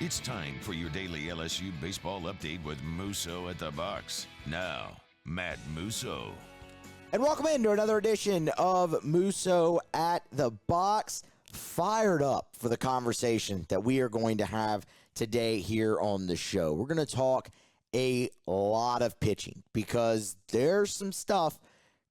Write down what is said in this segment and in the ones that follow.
It's time for your daily LSU baseball update with Musso at the box. Now, Matt Musso. And welcome into another edition of Musso at the box. Fired up for the conversation that we are going to have today here on the show. We're going to talk a lot of pitching because there's some stuff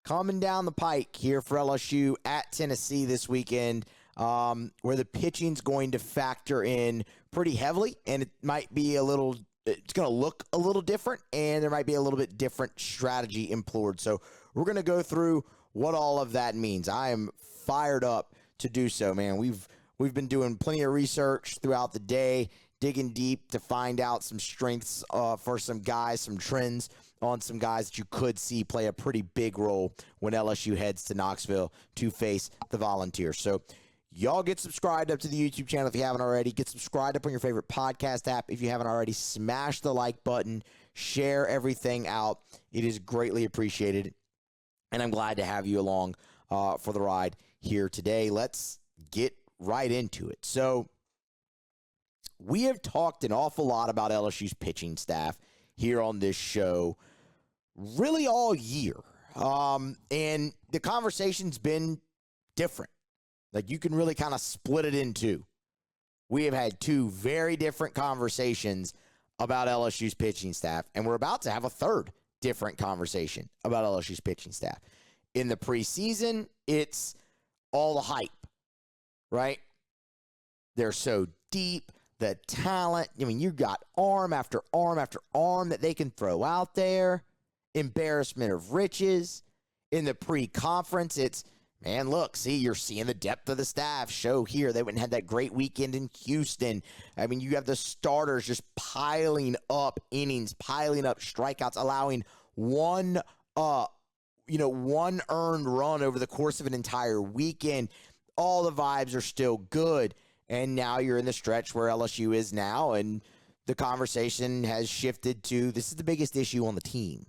coming down the pike here for LSU at Tennessee this weekend, where the pitching's going to factor in pretty heavily, and it might be it's going to look a little different, and there might be a little bit different strategy employed. So we're going to go through what all of that means. I am fired up to do so, man. We've been doing plenty of research throughout the day, digging deep to find out some strengths for some guys, some trends on some guys that you could see play a pretty big role when LSU heads to Knoxville to face the Volunteers. So y'all get subscribed up to the YouTube channel if you haven't already. Get subscribed up on your favorite podcast app if you haven't already. Smash the like button. Share everything out. It is greatly appreciated. And I'm glad to have you along for the ride here today. Let's get right into it. So we have talked an awful lot about LSU's pitching staff here on this show really all year. And the conversation's been different. Like, you can really kind of split it in two. We have had two very different conversations about LSU's pitching staff, and we're about to have a third different conversation about LSU's pitching staff. In the preseason, it's all the hype, right? They're so deep, the talent. I mean, you got arm after arm after arm that they can throw out there. Embarrassment of riches. In the pre-conference, it's, man, look, see, you're seeing the depth of the staff show here. They went and had that great weekend in Houston. I mean, you have the starters just piling up innings, piling up strikeouts, allowing one earned run over the course of an entire weekend. All the vibes are still good. And now you're in the stretch where LSU is now, and the conversation has shifted to this is the biggest issue on the team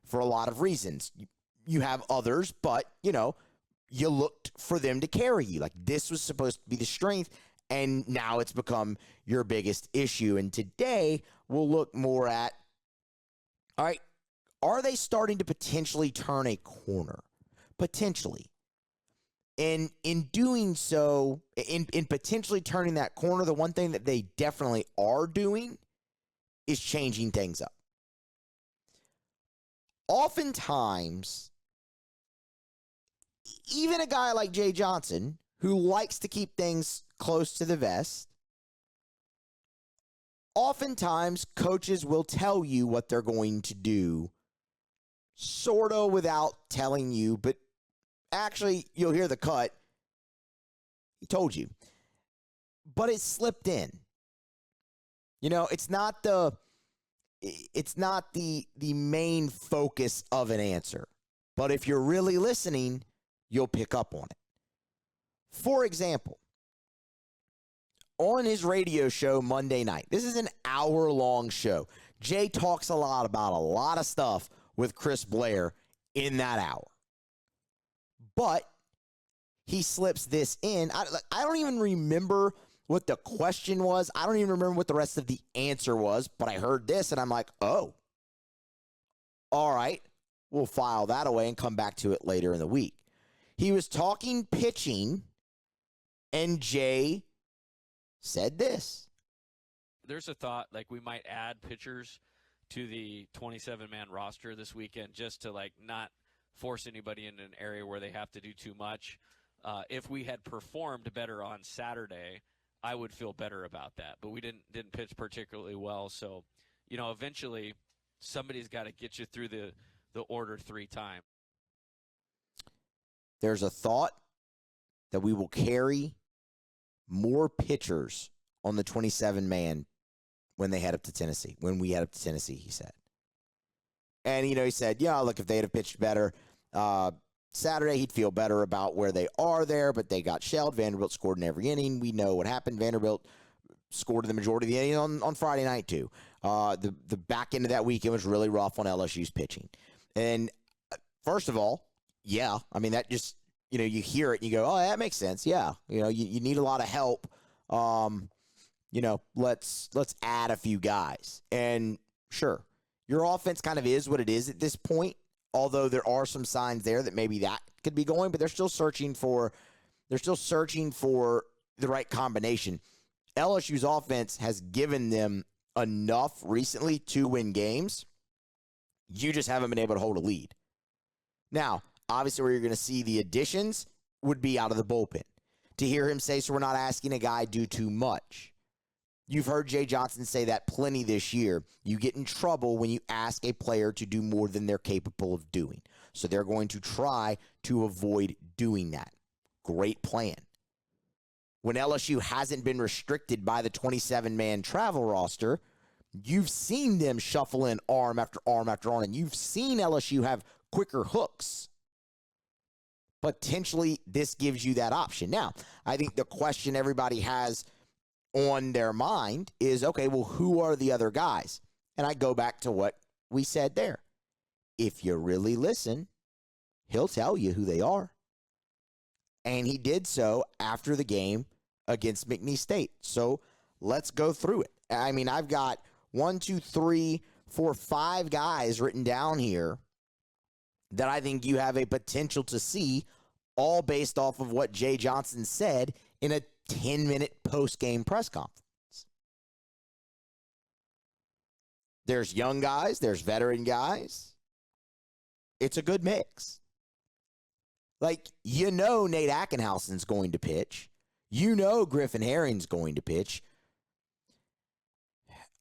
for a lot of reasons. You have others, but, you looked for them to carry you. Like, this was supposed to be the strength, and now it's become your biggest issue. And today we'll look more at, all right, are they starting to potentially turn a corner? Potentially. And in doing so, in potentially turning that corner, the one thing that they definitely are doing is changing things up. Oftentimes, even a guy like Jay Johnson, who likes to keep things close to the vest, oftentimes coaches will tell you what they're going to do, sort of without telling you, but actually, you'll hear the cut. He told you. But it slipped in. It's not the main focus of an answer. But if you're really listening, you'll pick up on it. For example, on his radio show Monday night, this is an hour-long show. Jay talks a lot about a lot of stuff with Chris Blair in that hour. But he slips this in. I don't even remember what the question was. I don't even remember what the rest of the answer was. But I heard this, and I'm like, oh, all right. We'll file that away and come back to it later in the week. He was talking pitching, and Jay said this. There's a thought, like, we might add pitchers to the 27-man roster this weekend just to, not force anybody into an area where they have to do too much. If we had performed better on Saturday, I would feel better about that. But we didn't pitch particularly well. So, eventually somebody's got to get you through the order 3 times. There's a thought that we will carry more pitchers on the 27-man when they head up to Tennessee, when we head up to Tennessee, he said. And, he said, look, if they'd have pitched better Saturday, he'd feel better about where they are there, but they got shelled. Vanderbilt scored in every inning. We know what happened. Vanderbilt scored in the majority of the inning on Friday night, too. The back end of that weekend was really rough on LSU's pitching. And first of all, yeah, I mean, that just, you hear it and you go, oh, that makes sense. Yeah, you need a lot of help let's add a few guys. And sure, your offense kind of is what it is at this point, although there are some signs there that maybe that could be going, but they're still searching for the right combination. LSU's offense has given them enough recently to win games. You just haven't been able to hold a lead. Now, obviously where you're going to see the additions would be out of the bullpen. To hear him say, so we're not asking a guy do too much. You've heard Jay Johnson say that plenty this year. You get in trouble when you ask a player to do more than they're capable of doing. So they're going to try to avoid doing that. Great plan. When LSU hasn't been restricted by the 27-man travel roster, you've seen them shuffle in arm after arm after arm, and you've seen LSU have quicker hooks. Potentially, this gives you that option. Now, I think the question everybody has on their mind is, okay, well, who are the other guys? And I go back to what we said there. If you really listen, he'll tell you who they are. And he did so after the game against McNeese State. So let's go through it. I mean, I've got 1, 2, 3, 4, 5 guys written down here that I think you have a potential to see, all based off of what Jay Johnson said in a 10-minute post-game press conference. There's young guys. There's veteran guys. It's a good mix. Like, Nate Ackenhausen's going to pitch. Griffin Herring's going to pitch.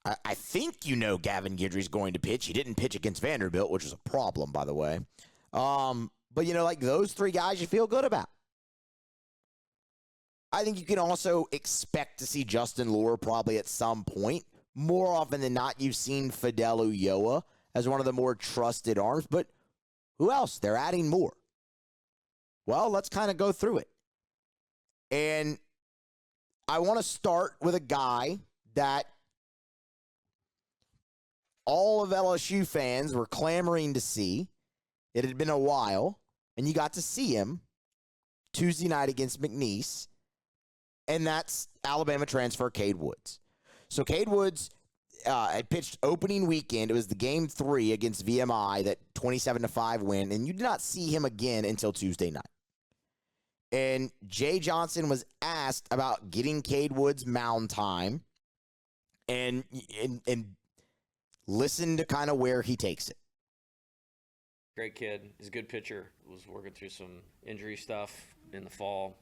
I think Gavin Guidry's going to pitch. He didn't pitch against Vanderbilt, which was a problem, by the way. But, those 3 guys you feel good about. I think you can also expect to see Justin Lohr probably at some point. More often than not, you've seen Fidel Ulloa as one of the more trusted arms. But who else? They're adding more. Well, let's kind of go through it. And I want to start with a guy that all of LSU fans were clamoring to see. It had been a while, and you got to see him Tuesday night against McNeese, and that's Alabama transfer Cade Woods. So Cade Woods had pitched opening weekend. It was the game 3 against VMI, that 27-5 win, and you did not see him again until Tuesday night. And Jay Johnson was asked about getting Cade Woods mound time and listen to kind of where he takes it. Great kid. He's a good pitcher. Was working through some injury stuff in the fall.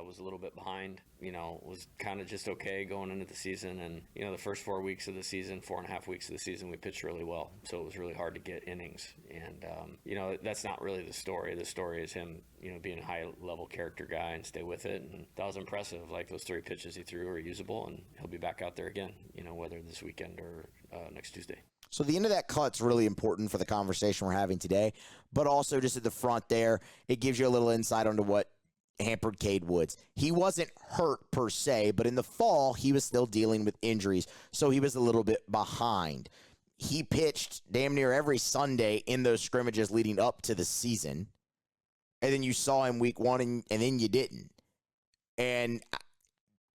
Was a little bit behind. Was kind of just okay going into the season. And, the first 4 weeks of the season, 4.5 weeks of the season, we pitched really well. So it was really hard to get innings. And, that's not really the story. The story is him, being a high-level character guy and stay with it. And that was impressive. Like, those 3 pitches he threw are usable, and he'll be back out there again, whether this weekend or next Tuesday. So the end of that cut's really important for the conversation we're having today, but also just at the front there, it gives you a little insight onto what hampered Cade Woods. He wasn't hurt per se, but in the fall, he was still dealing with injuries, so he was a little bit behind. He pitched damn near every Sunday in those scrimmages leading up to the season, and then you saw him week 1, and then you didn't. And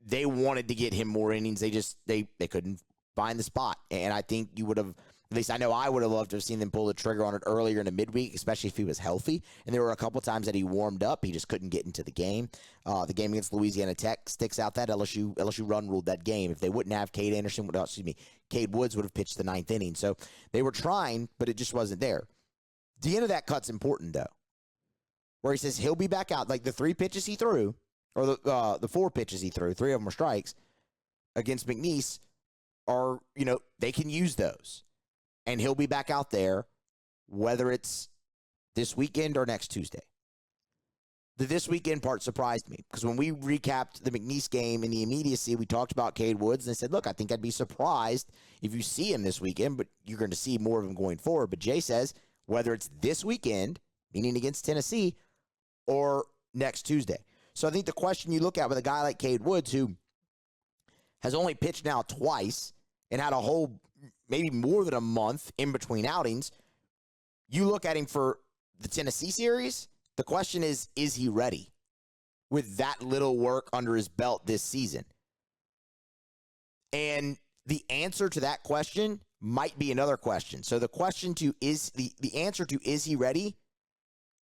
they wanted to get him more innings. They couldn't find the spot. And I think you would have, at least I know I would have loved to have seen them pull the trigger on it earlier in the midweek, especially if he was healthy. And there were a couple times that he warmed up. He just couldn't get into the game. The game against Louisiana Tech sticks out that LSU run ruled that game. If they wouldn't have Cade Woods would have pitched the 9th inning. So they were trying, but it just wasn't there. The end of that cut's important, though, where he says he'll be back out. Like the 3 pitches he threw, or the 4 pitches he threw, 3 of them were strikes against McNeese, are, they can use those. And he'll be back out there, whether it's this weekend or next Tuesday. The this weekend part surprised me, because when we recapped the McNeese game in the immediacy, we talked about Cade Woods, and I said, look, I think I'd be surprised if you see him this weekend, but you're going to see more of him going forward. But Jay says, whether it's this weekend, meaning against Tennessee, or next Tuesday. So I think the question you look at with a guy like Cade Woods, who has only pitched now twice and had a whole, maybe more than a month in between outings, you look at him for the Tennessee series, the question is he ready with that little work under his belt this season? And the answer to that question might be another question. So the question to is the answer to is he ready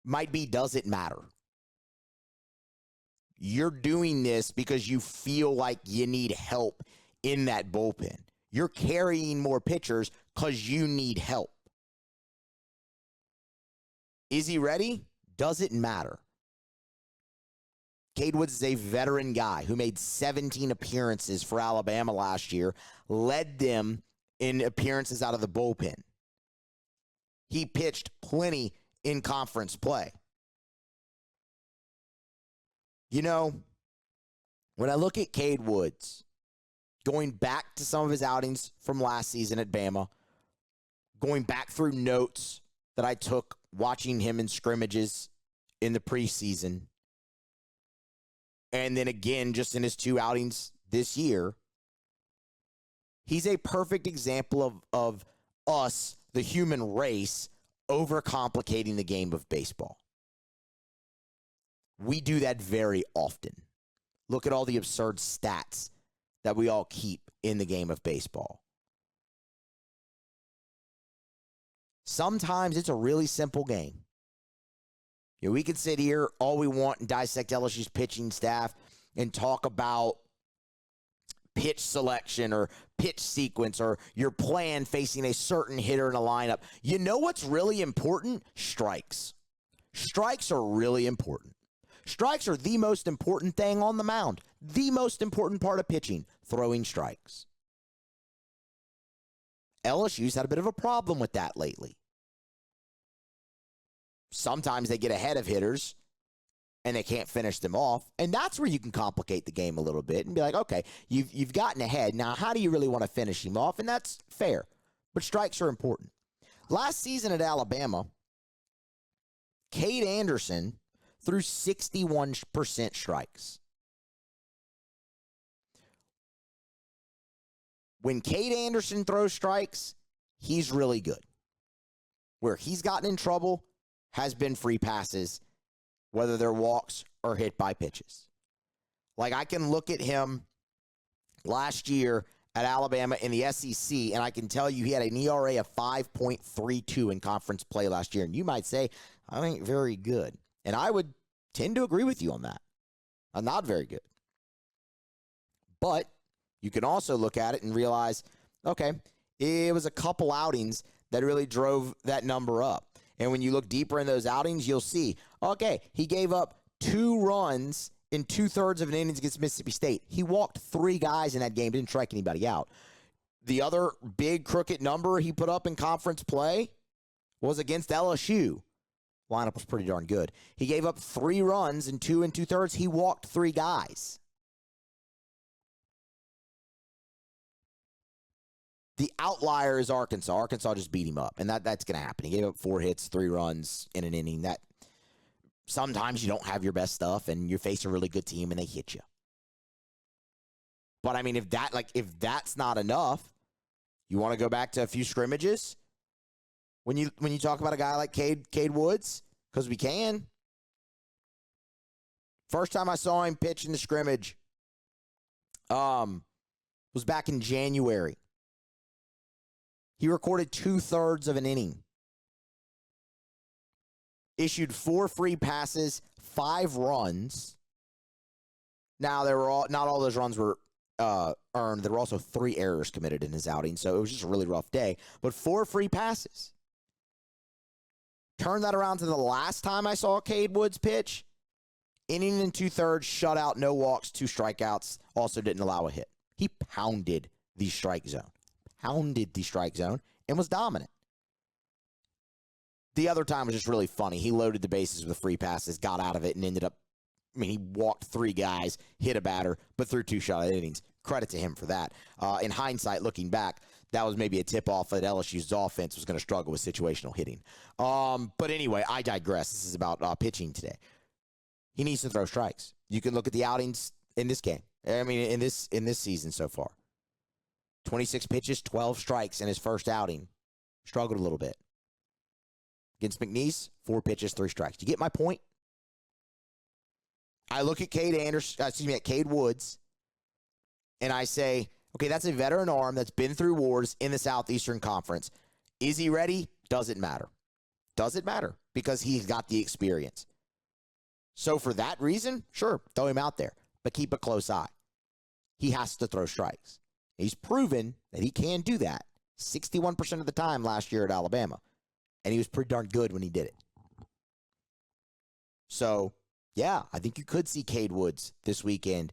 might be, does it matter? You're doing this because you feel like you need help in that bullpen. You're carrying more pitchers because you need help. Is he ready? Does it matter? Cade Woods is a veteran guy who made 17 appearances for Alabama last year, led them in appearances out of the bullpen. He pitched plenty in conference play. You know, when I look at Cade Woods, going back to some of his outings from last season at Bama, going back through notes that I took watching him in scrimmages in the preseason, and then again just in his 2 outings this year, he's a perfect example of us, the human race, overcomplicating the game of baseball. We do that very often. Look at all the absurd stats that we all keep in the game of baseball. Sometimes it's a really simple game. You know, we could sit here all we want and dissect LSU's pitching staff and talk about pitch selection or pitch sequence or your plan facing a certain hitter in a lineup. You know what's really important? Strikes. Strikes are really important. Strikes are the most important thing on the mound. The most important part of pitching, throwing strikes. LSU's had a bit of a problem with that lately. Sometimes they get ahead of hitters and they can't finish them off, and that's where you can complicate the game a little bit and be like, okay, you've gotten ahead. Now, how do you really want to finish him off? And that's fair, but strikes are important. Last season at Alabama, Cade Anderson threw 61% strikes. When Cade Anderson throws strikes, he's really good. Where he's gotten in trouble has been free passes, whether they're walks or hit by pitches. Like, I can look at him last year at Alabama in the SEC, and I can tell you he had an ERA of 5.32 in conference play last year. And you might say, I ain't very good. And I would tend to agree with you on that. I'm not very good. But you can also look at it and realize, okay, it was a couple outings that really drove that number up. And when you look deeper in those outings, you'll see, okay, he gave up 2 runs in 2/3 of an innings against Mississippi State. He walked 3 guys in that game, didn't strike anybody out. The other big crooked number he put up in conference play was against LSU. Lineup was pretty darn good. He gave up 3 runs in 2 2/3. He walked 3 guys. The outlier is Arkansas. Arkansas just beat him up, and that's going to happen. He gave up 4 hits, 3 runs in an inning. That sometimes you don't have your best stuff, and you face a really good team, and they hit you. But I mean, if that's not enough, you want to go back to a few scrimmages. When you talk about a guy like Cade Woods, because we can. First time I saw him pitch in the scrimmage was back in January. He recorded 2/3 of an inning. Issued 4 free passes, 5 runs. Now, not all those runs were earned. There were also 3 errors committed in his outing, so it was just a really rough day. But 4 free passes. Turn that around to the last time I saw Cade Woods pitch. Inning and 2/3, shutout, no walks, 2 strikeouts. Also didn't allow a hit. He pounded the strike zone. And was dominant. The other time was just really funny. He loaded the bases with free passes, got out of it, and ended up, he walked 3 guys, hit a batter, but threw 2 shutout innings. Credit to him for that. In hindsight, looking back, that was maybe a tip-off that LSU's offense was going to struggle with situational hitting. But anyway, I digress. This is about pitching today. He needs to throw strikes. You can look at the outings in this game. I mean, in this season so far. 26 pitches, 12 strikes in his first outing. Struggled a little bit. Against McNeese, 4 pitches, 3 strikes. Do you get my point? I look at Cade Woods, and I say, Okay, that's a veteran arm that's been through wars in the Southeastern Conference. Is he ready? Doesn't matter. Doesn't matter because he's got the experience. So for that reason, sure, throw him out there, but keep a close eye. He has to throw strikes. He's proven that he can do that 61% of the time last year at Alabama, and he was pretty darn good when he did it. So, yeah, I think you could see Cade Woods this weekend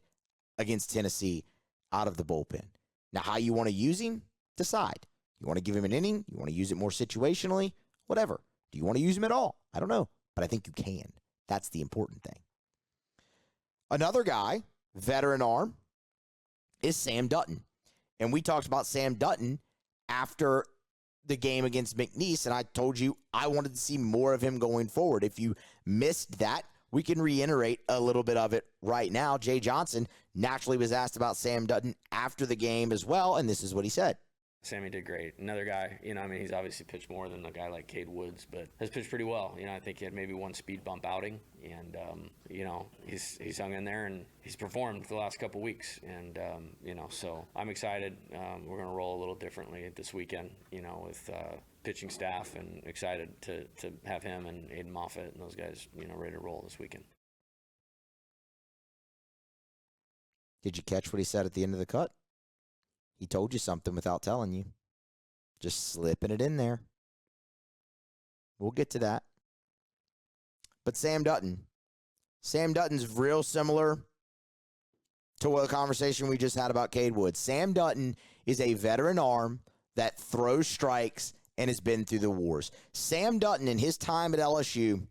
against Tennessee out of the bullpen. Now, how you want to use him, decide. You want to give him an inning? You want to use it more situationally? Whatever. Do you want to use him at all? I don't know, but I think you can. That's the important thing. Another guy, veteran arm, is Sam Dutton. And we talked about Sam Dutton after the game against McNeese, and I told you I wanted to see more of him going forward. If you missed that, we can reiterate a little bit of it right now. Jay Johnson naturally was asked about Sam Dutton after the game as well, and this is what he said. Sammy did great. Another guy, he's obviously pitched more than a guy like Cade Woods, but has pitched pretty well. I think he had maybe one speed bump outing, and, he's hung in there, and he's performed for the last couple weeks. And, so I'm excited. We're going to roll a little differently this weekend, with pitching staff, and excited to have him and Aiden Moffett and those guys, ready to roll this weekend. Did you catch what he said at the end of the cut? He told you something without telling you. Just slipping it in there. We'll get to that. But Sam Dutton's real similar to the conversation we just had about Cade Woods. Sam Dutton is a veteran arm that throws strikes and has been through the wars. Sam Dutton, in his time at LSU,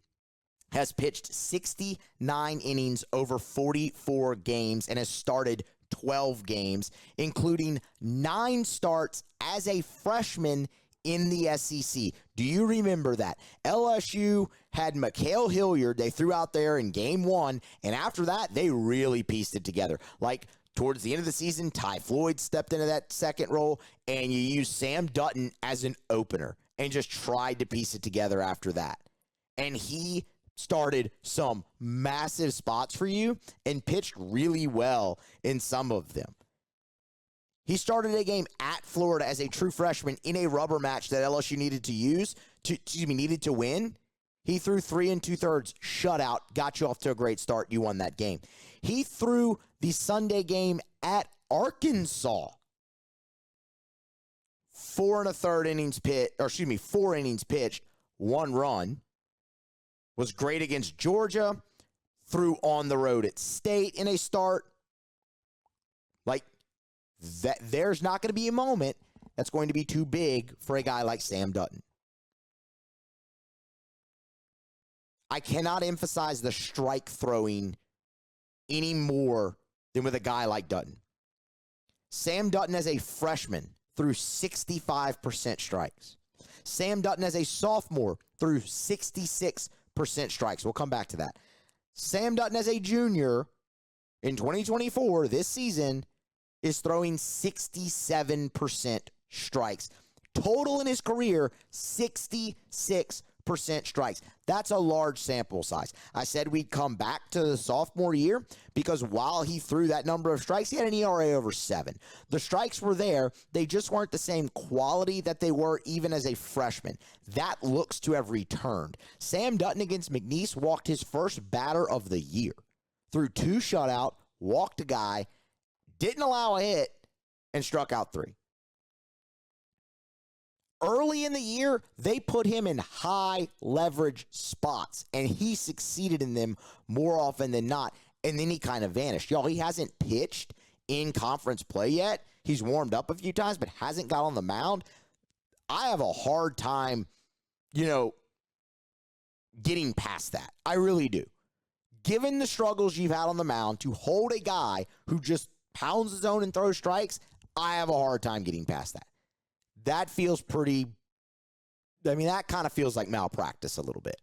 has pitched 69 innings over 44 games and has started 12 games, including 9 starts as a freshman in the SEC. Do you remember that? LSU had Mikhail Hilliard they threw out there in game 1, and after that, they really pieced it together. Like, towards the end of the season, Ty Floyd stepped into that second role, and you used Sam Dutton as an opener and just tried to piece it together after that. And he started some massive spots for you and pitched really well in some of them. He started a game at Florida as a true freshman in a rubber match that LSU needed to win. He threw 3 2/3 shutout, got you off to a great start. You won that game. He threw the Sunday game at Arkansas. 4 innings pitched, 1 run. Was great against Georgia, threw on the road at State in a start. Like, that, there's not going to be a moment that's going to be too big for a guy like Sam Dutton. I cannot emphasize the strike throwing any more than with a guy like Dutton. Sam Dutton as a freshman threw 65% strikes. Sam Dutton as a sophomore threw 66% strikes. We'll come back to that. Sam Dutton as a junior in 2024, this season, is throwing 67% strikes. Total in his career, 66% strikes. That's a large sample size. I said we'd come back to the sophomore year because while he threw that number of strikes, he had an ERA over 7. The strikes were there. They just weren't the same quality that they were even as a freshman. That looks to have returned. Sam Dutton against McNeese walked his first batter of the year. Threw 2 shutout, walked a guy, didn't allow a hit, and struck out 3. Early in the year, they put him in high leverage spots, and he succeeded in them more often than not, and then he kind of vanished. Y'all, he hasn't pitched in conference play yet. He's warmed up a few times, but hasn't got on the mound. I have a hard time, getting past that. I really do. Given the struggles you've had on the mound, to hold a guy who just pounds his own and throws strikes, I have a hard time getting past that. That feels that kind of feels like malpractice a little bit.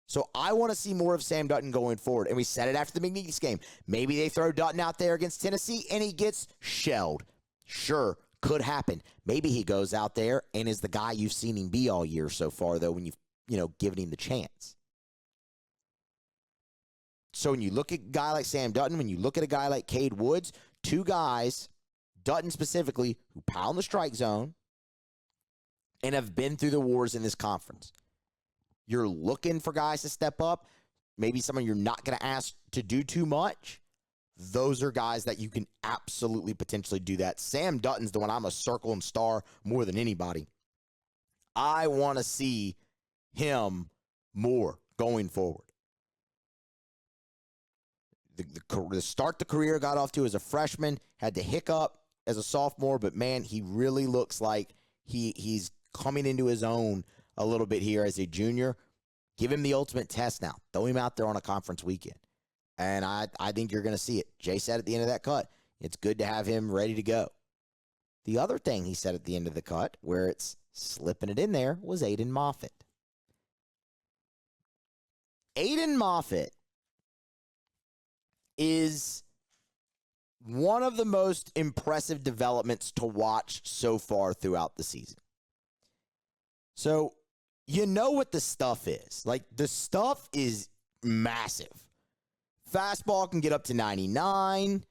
So I want to see more of Sam Dutton going forward. And we said it after the McNeese game. Maybe they throw Dutton out there against Tennessee and he gets shelled. Sure, could happen. Maybe he goes out there and is the guy you've seen him be all year so far, though, when you've given him the chance. So when you look at a guy like Sam Dutton, when you look at a guy like Cade Woods, two guys, Dutton specifically, who pound the strike zone and have been through the wars in this conference. You're looking for guys to step up. Maybe someone you're not going to ask to do too much. Those are guys that you can absolutely potentially do that. Sam Dutton's the one I'm a circle and star more than anybody. I want to see him more going forward. The start the career got off to as a freshman, had the hiccup as a sophomore, but man, he really looks like he's coming into his own a little bit here as a junior. Give him the ultimate test now. Throw him out there on a conference weekend. And I think you're going to see it. Jay said at the end of that cut, it's good to have him ready to go. The other thing he said at the end of the cut, where it's slipping it in there, was Aiden Moffitt. Aiden Moffitt is one of the most impressive developments to watch so far throughout the season. So, you know what the stuff is. Like, the stuff is massive. Fastball can get up to 99.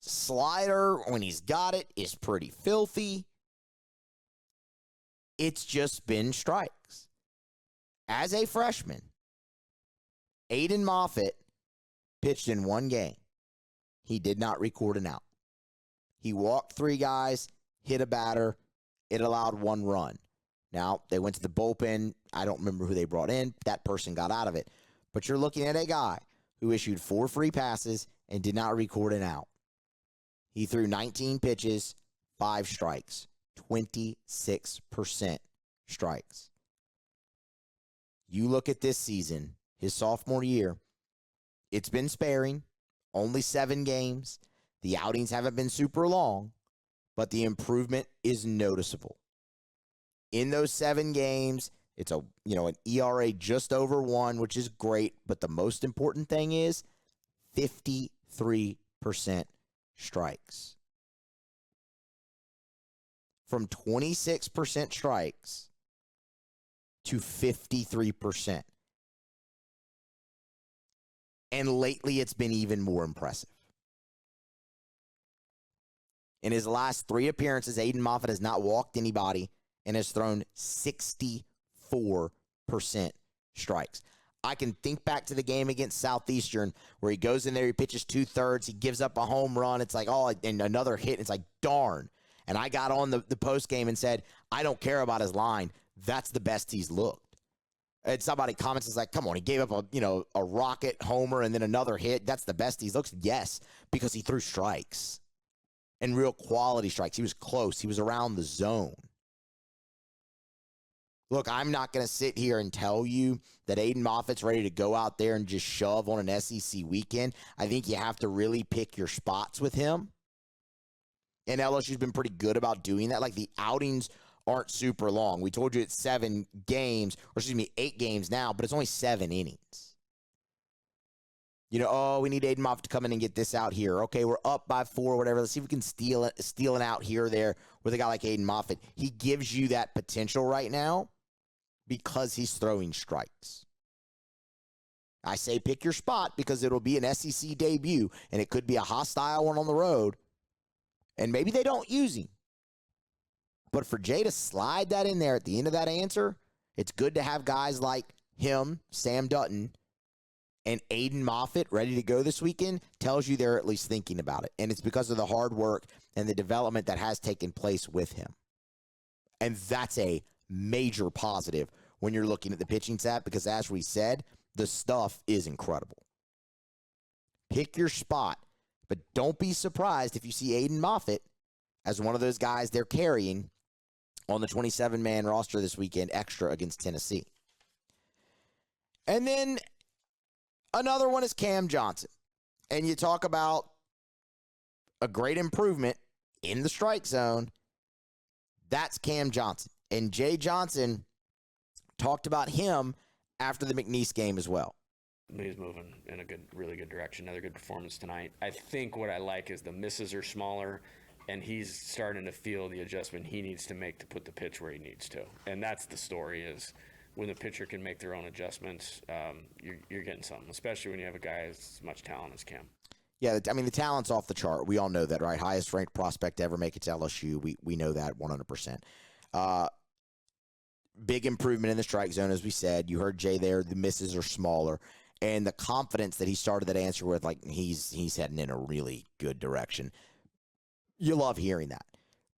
Slider, when he's got it, is pretty filthy. It's just been strikes. As a freshman, Aiden Moffitt pitched in one game. He did not record an out. He walked three guys, hit a batter. It allowed one run. Now, they went to the bullpen. I don't remember who they brought in. That person got out of it. But you're looking at a guy who issued 4 free passes and did not record an out. He threw 19 pitches, 5 strikes, 26% strikes. You look at this season, his sophomore year, it's been sparing, only 7 games. The outings haven't been super long, but the improvement is noticeable. In those 7 games, it's an ERA just over 1, which is great, but the most important thing is 53% strikes. From 26% strikes to 53%. And lately, it's been even more impressive. In his last 3 appearances, Aiden Moffitt has not walked anybody and has thrown 64% strikes. I can think back to the game against Southeastern where he goes in there, he pitches 2/3, he gives up a home run. It's like, oh, and another hit. It's like, darn. And I got on the post game and said, I don't care about his line. That's the best he's looked. And somebody comments, it's like, come on, he gave up a rocket homer and then another hit. That's the best he's looked. Yes, because he threw strikes and real quality strikes. He was close. He was around the zone. Look, I'm not going to sit here and tell you that Aiden Moffitt's ready to go out there and just shove on an SEC weekend. I think you have to really pick your spots with him. And LSU's been pretty good about doing that. Like, the outings aren't super long. We told you it's 7 games, or 8 games now, but it's only 7 innings. We need Aiden Moffitt to come in and get this out here. Okay, we're up by 4 or whatever. Let's see if we can steal an out here or there with a guy like Aiden Moffitt. He gives you that potential right now because he's throwing strikes. I say pick your spot because it'll be an SEC debut, and it could be a hostile one on the road, and maybe they don't use him. But for Jay to slide that in there at the end of that answer, it's good to have guys like him, Sam Dutton, and Aiden Moffitt ready to go this weekend. Tells you they're at least thinking about it. And it's because of the hard work and the development that has taken place with him. And that's a major positive when you're looking at the pitching staff because, as we said, the stuff is incredible. Pick your spot, but don't be surprised if you see Aiden Moffitt as one of those guys they're carrying on the 27-man roster this weekend extra against Tennessee. And then another one is Cam Johnson. And you talk about a great improvement in the strike zone. That's Cam Johnson. And Jay Johnson talked about him after the McNeese game as well. He's moving in a really good direction. Another good performance tonight. I think what I like is the misses are smaller, and he's starting to feel the adjustment he needs to make to put the pitch where he needs to. And that's the story is when the pitcher can make their own adjustments, you're getting something, especially when you have a guy as much talent as Cam. Yeah, I mean, the talent's off the chart. We all know that, right? Highest ranked prospect to ever make it to LSU. We know that 100%. Big improvement in the strike zone, as we said. You heard Jay there. The misses are smaller. And the confidence that he started that answer with, like, he's heading in a really good direction. You love hearing that.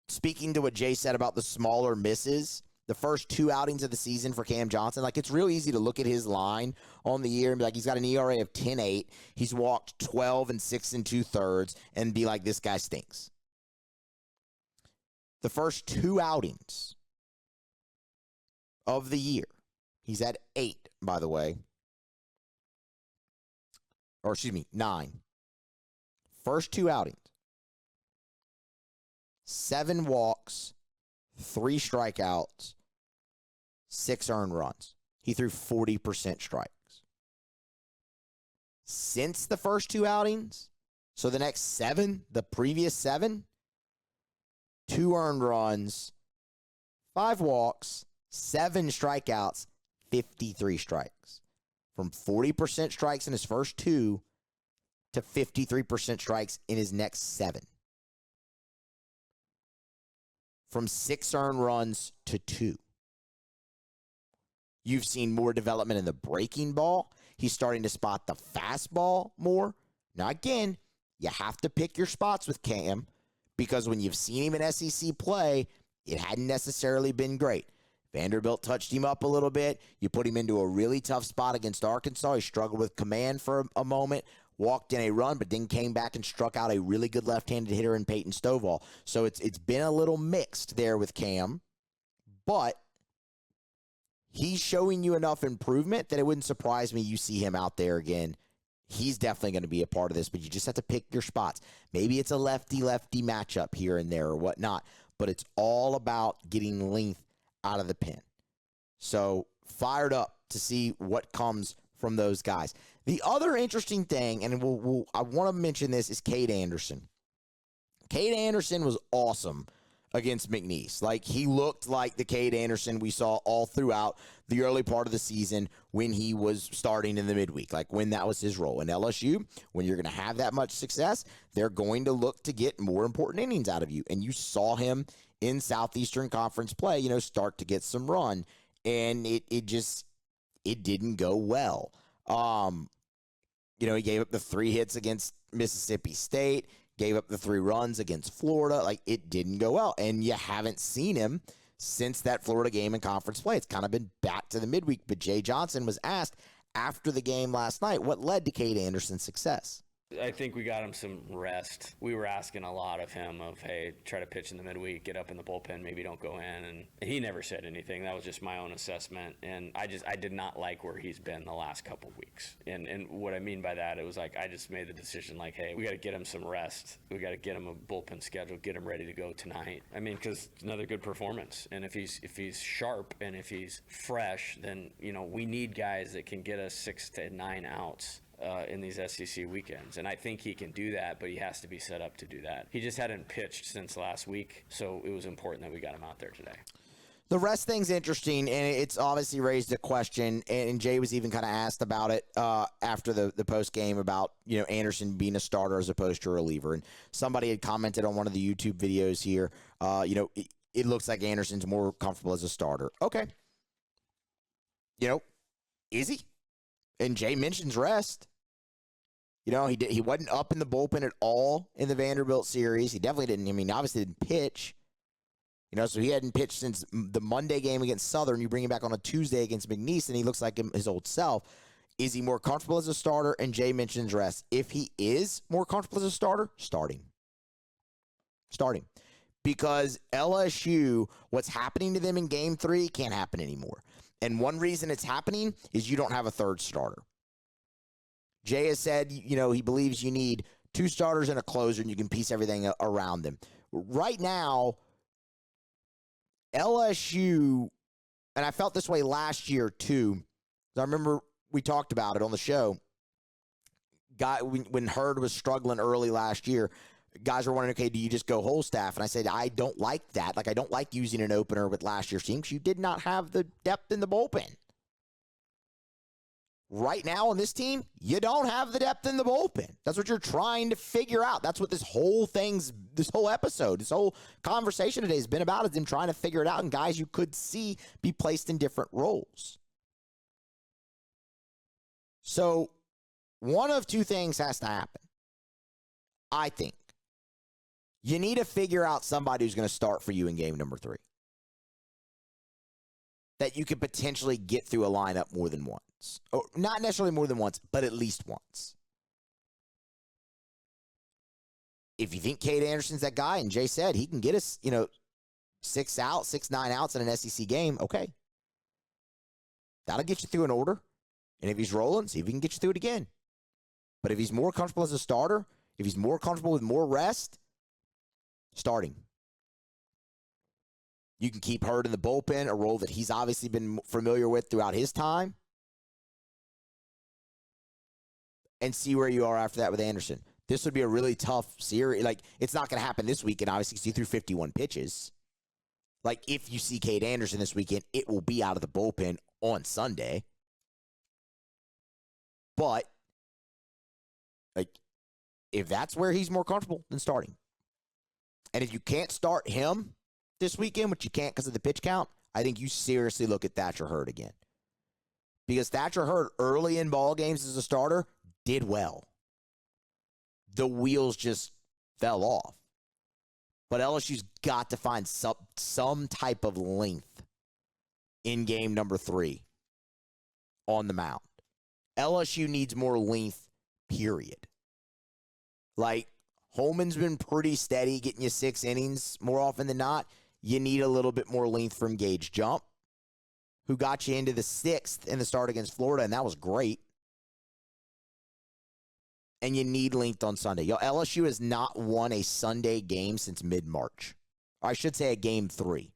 Speaking to what Jay said about the smaller misses, the first 2 outings of the season for Cam Johnson, like, it's real easy to look at his line on the year and be like, he's got an ERA of 10.8. He's walked 12 and 6 2/3 and be like, this guy stinks. The first 2 outings of the year, he's at 8, by the way. Or, excuse me, 9. First 2 outings. 7 walks, 3 strikeouts, 6 earned runs. He threw 40% strikes. Since the first 2 outings, so the next 7, the previous 7, 2 earned runs, 5 walks, 7 strikeouts, 53 strikes. From 40% strikes in his first 2 to 53% strikes in his next 7. From 6 earned runs to 2. You've seen more development in the breaking ball. He's starting to spot the fastball more. Now, again, you have to pick your spots with Cam because when you've seen him in SEC play, it hadn't necessarily been great. Vanderbilt touched him up a little bit. You put him into a really tough spot against Arkansas. He struggled with command for a moment, walked in a run, but then came back and struck out a really good left-handed hitter in Peyton Stovall. So it's been a little mixed there with Cam, but he's showing you enough improvement that it wouldn't surprise me you see him out there again. He's definitely going to be a part of this, but you just have to pick your spots. Maybe it's a lefty-lefty matchup here and there or whatnot, but it's all about getting length out of the pen. So fired up to see what comes from those guys. The other interesting thing, and I want to mention this, is Cade Anderson. Cade Anderson was awesome against McNeese. Like, he looked like the Cade Anderson we saw all throughout the early part of the season when he was starting in the midweek, like when that was his role. In LSU, when you're going to have that much success, they're going to look to get more important innings out of you. And you saw him in Southeastern Conference play, start to get some run. And it didn't go well. He gave up the 3 hits against Mississippi State, gave up the 3 runs against Florida. Like, it didn't go well. And you haven't seen him since that Florida game in conference play. It's kind of been back to the midweek. But Jay Johnson was asked after the game last night what led to Cade Anderson's success. I think we got him some rest. We were asking a lot of him of, hey, try to pitch in the midweek, get up in the bullpen, maybe don't go in. And he never said anything. That was just my own assessment. And I did not like where he's been the last couple of weeks. And what I mean by that, it was like I just made the decision like, hey, we got to get him some rest. We got to get him a bullpen schedule, get him ready to go tonight. I mean, because it's another good performance. And if he's sharp and if he's fresh, then, we need guys that can get us 6 to 9 outs in these SEC weekends. And I think he can do that, but he has to be set up to do that. He just hadn't pitched since last week, so it was important that we got him out there today. The rest thing's interesting, and it's obviously raised a question, and Jay was even kind of asked about it after the post game about, Anderson being a starter as opposed to a reliever. And somebody had commented on one of the YouTube videos here, it looks like Anderson's more comfortable as a starter. Okay. Is he? And Jay mentions rest. He wasn't up in the bullpen at all in the Vanderbilt series. He definitely didn't. Obviously didn't pitch. So he hadn't pitched since the Monday game against Southern. You bring him back on a Tuesday against McNeese, and he looks like his old self. Is he more comfortable as a starter? And Jay mentions rest. If he is more comfortable as a starter, start him. Because LSU, what's happening to them in Game 3 can't happen anymore. And one reason it's happening is you don't have a third starter. Jay has said, he believes you need 2 starters and a closer, and you can piece everything around them. Right now, LSU, and I felt this way last year too. I remember we talked about it on the show. When Hurd was struggling early last year, guys were wondering, okay, do you just go whole staff? And I said, I don't like that. Like, I don't like using an opener with last year's team because you did not have the depth in the bullpen. right now on this team, you don't have the depth in the bullpen. That's what you're trying to figure out. That's what this whole episode, this whole conversation today has been about, is them trying to figure it out, and guys you could see be placed in different roles. So one of two things has to happen, I think. You need to figure out somebody who's going to start for you in game number 3. That you could potentially get through a lineup more than once. Or not necessarily more than once, but at least once. If you think Cade Anderson's that guy, and Jay said he can get us, 6, 9 outs in an SEC game, okay. That'll get you through an order. And if he's rolling, see if he can get you through it again. But if he's more comfortable as a starter, if he's more comfortable with more rest, starting. You can keep Hurd in the bullpen, a role that he's obviously been familiar with throughout his time, and see where you are after that with Anderson. This would be a really tough series. Like, it's not going to happen this weekend, obviously, because he threw 51 pitches. Like, if you see Cade Anderson this weekend, it will be out of the bullpen on Sunday. But, like, if that's where he's more comfortable, then starting. And if you can't start him this weekend, which you can't because of the pitch count, I think you seriously look at Thatcher Hurd again. Because Thatcher Hurd early in ball games as a starter did well. The wheels just fell off. But LSU's got to find some type of length in game number 3 on the mound. LSU needs more length, period. Like, Holman's been pretty steady, getting you 6 innings more often than not. You need a little bit more length from Gage Jump, who got you into the 6th in the start against Florida, and that was great. And you need length on Sunday. LSU has not won a Sunday game since mid-March. Or I should say a game 3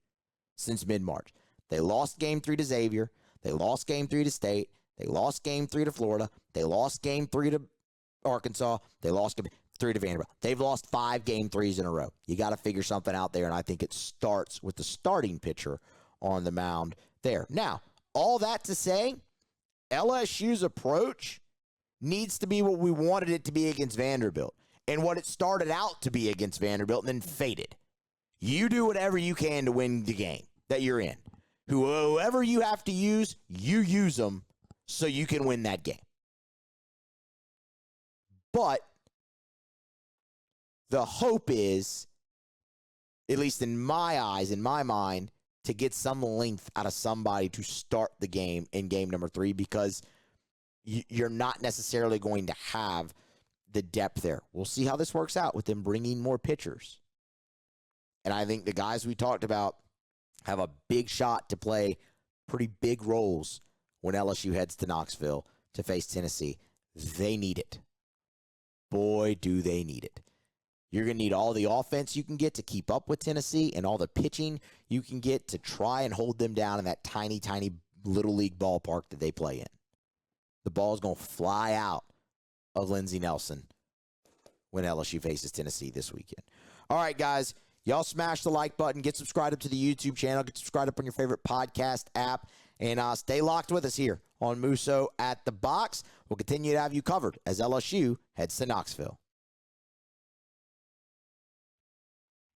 since mid-March. They lost game 3 to Xavier. They lost game 3 to State. They lost game 3 to Florida. They lost game 3 to Arkansas. They lost game 3 to Vanderbilt. They've lost 5 game 3s in a row. You got to figure something out there, and I think it starts with the starting pitcher on the mound there. Now, all that to say, LSU's approach needs to be what we wanted it to be against Vanderbilt, and what it started out to be against Vanderbilt and then faded. You do whatever you can to win the game that you're in. Whoever you have to use, you use them so you can win that game. But the hope is, at least in my eyes, in my mind, to get some length out of somebody to start the game in game number 3, because you're not necessarily going to have the depth there. We'll see how this works out with them bringing more pitchers. And I think the guys we talked about have a big shot to play pretty big roles when LSU heads to Knoxville to face Tennessee. They need it. Boy, do they need it. You're going to need all the offense you can get to keep up with Tennessee, and all the pitching you can get to try and hold them down in that tiny, tiny little league ballpark that they play in. The ball is going to fly out of Lindsey Nelson when LSU faces Tennessee this weekend. All right, guys, y'all smash the like button. Get subscribed up to the YouTube channel. Get subscribed up on your favorite podcast app. And stay locked with us here on Musso at the Box. We'll continue to have you covered as LSU heads to Knoxville.